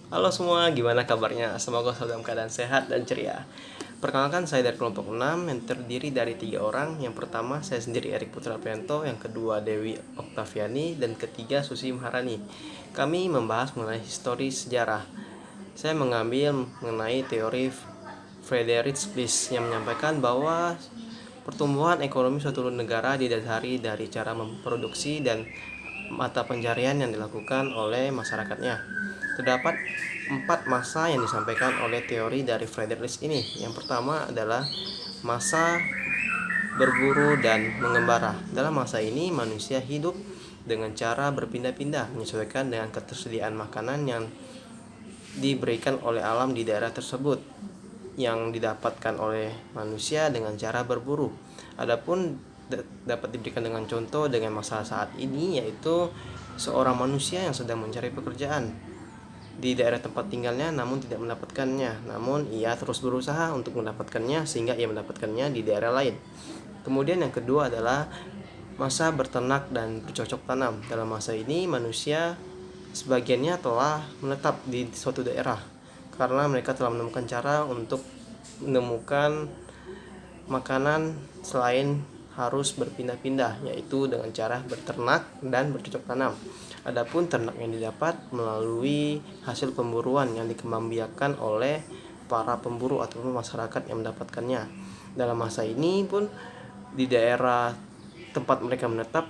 Halo semua, gimana kabarnya? Semoga selalu dalam keadaan sehat dan ceria. Perkenalkan, saya dari kelompok 6 yang terdiri dari 3 orang. Yang pertama, saya sendiri Erik Putra Prianto. Yang kedua, Dewi Oktaviani. Dan ketiga, Susi Maharani. Kami membahas mengenai histori sejarah. Saya mengambil mengenai teori Friedrich List yang menyampaikan bahwa pertumbuhan ekonomi suatu negara didasari dari cara memproduksi dan mata pencarian yang dilakukan oleh masyarakatnya. Terdapat 4 masa yang disampaikan oleh teori dari Friedrich List ini. Yang pertama adalah masa berburu dan mengembara. Dalam masa ini manusia hidup dengan cara berpindah-pindah menyesuaikan dengan ketersediaan makanan yang diberikan oleh alam di daerah tersebut yang didapatkan oleh manusia dengan cara berburu. Adapun dapat diberikan dengan contoh dengan masalah saat ini, yaitu seorang manusia yang sedang mencari pekerjaan di daerah tempat tinggalnya namun tidak mendapatkannya, namun ia terus berusaha untuk mendapatkannya sehingga ia mendapatkannya di daerah lain. Kemudian yang kedua adalah masa berternak dan bercocok tanam. Dalam masa ini manusia sebagiannya telah menetap di suatu daerah karena mereka telah menemukan cara untuk menemukan makanan selain harus berpindah-pindah, yaitu dengan cara berternak dan bercocok tanam. Adapun ternak yang didapat melalui hasil pemburuan yang dikembangbiakan oleh para pemburu ataupun masyarakat yang mendapatkannya. Dalam masa ini pun di daerah tempat mereka menetap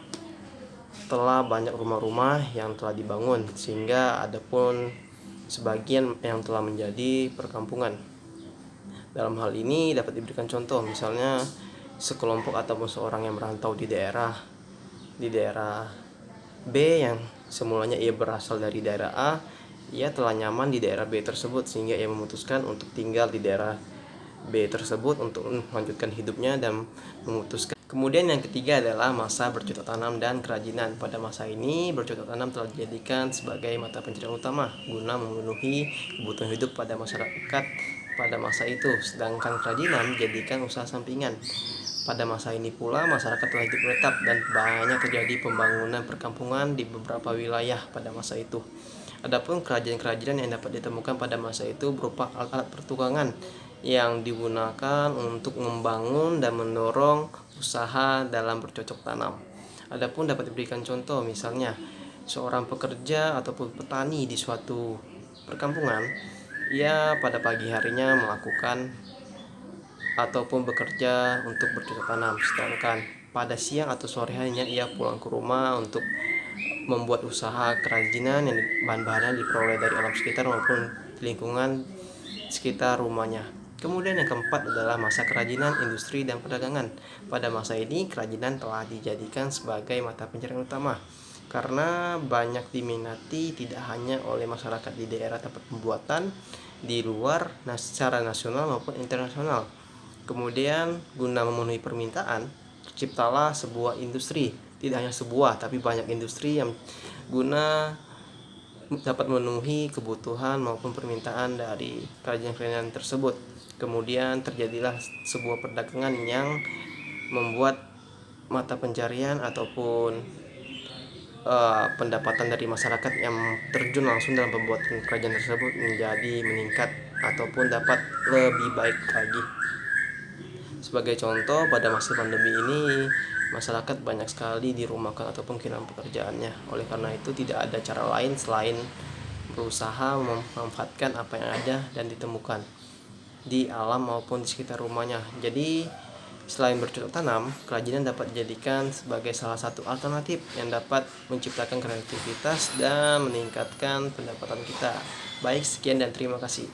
telah banyak rumah-rumah yang telah dibangun sehingga ada pun sebagian yang telah menjadi perkampungan. Dalam hal ini dapat diberikan contoh, misalnya sekelompok ataupun seorang yang merantau di daerah B yang semulanya ia berasal dari daerah A, ia telah nyaman di daerah B tersebut sehingga ia memutuskan untuk tinggal di daerah B tersebut untuk melanjutkan hidupnya dan memutuskan. Kemudian yang ketiga adalah masa bercocok tanam dan kerajinan. Pada masa ini bercocok tanam telah dijadikan sebagai mata pencarian utama guna memenuhi kebutuhan hidup pada masyarakat pada masa itu, sedangkan kerajinan dijadikan usaha sampingan. Pada masa ini pula masyarakat telah hidup menetap dan banyak terjadi pembangunan perkampungan di beberapa wilayah pada masa itu. Adapun kerajinan-kerajinan yang dapat ditemukan pada masa itu berupa alat-alat pertukangan yang digunakan untuk membangun dan mendorong usaha dalam bercocok tanam. Adapun dapat diberikan contoh, misalnya seorang pekerja ataupun petani di suatu perkampungan, ia pada pagi harinya melakukan ataupun bekerja untuk bercocok tanam, sedangkan pada siang atau sore harinya ia pulang ke rumah untuk membuat usaha kerajinan yang bahan-bahannya diperoleh dari alam sekitar maupun lingkungan sekitar rumahnya. Kemudian yang keempat adalah masa kerajinan, industri, dan perdagangan. Pada masa ini kerajinan telah dijadikan sebagai mata pencarian utama karena banyak diminati tidak hanya oleh masyarakat di daerah tempat pembuatan di luar secara nasional maupun internasional. Kemudian guna memenuhi permintaan, terciptalah sebuah industri, tidak hanya sebuah tapi banyak industri yang guna dapat memenuhi kebutuhan maupun permintaan dari kerajinan-kerajinan tersebut. Kemudian terjadilah sebuah perdagangan yang membuat mata pencarian ataupun pendapatan dari masyarakat yang terjun langsung dalam pembuatan kerajaan tersebut menjadi meningkat ataupun dapat lebih baik lagi. Sebagai contoh, pada masa pandemi ini masyarakat banyak sekali dirumahkan ataupun kehilangan pekerjaannya. Oleh karena itu tidak ada cara lain selain berusaha memanfaatkan apa yang ada dan ditemukan di alam maupun di sekitar rumahnya. Jadi selain bercocok tanam, kerajinan dapat dijadikan sebagai salah satu alternatif yang dapat menciptakan kreativitas dan meningkatkan pendapatan kita. Baik, sekian dan terima kasih.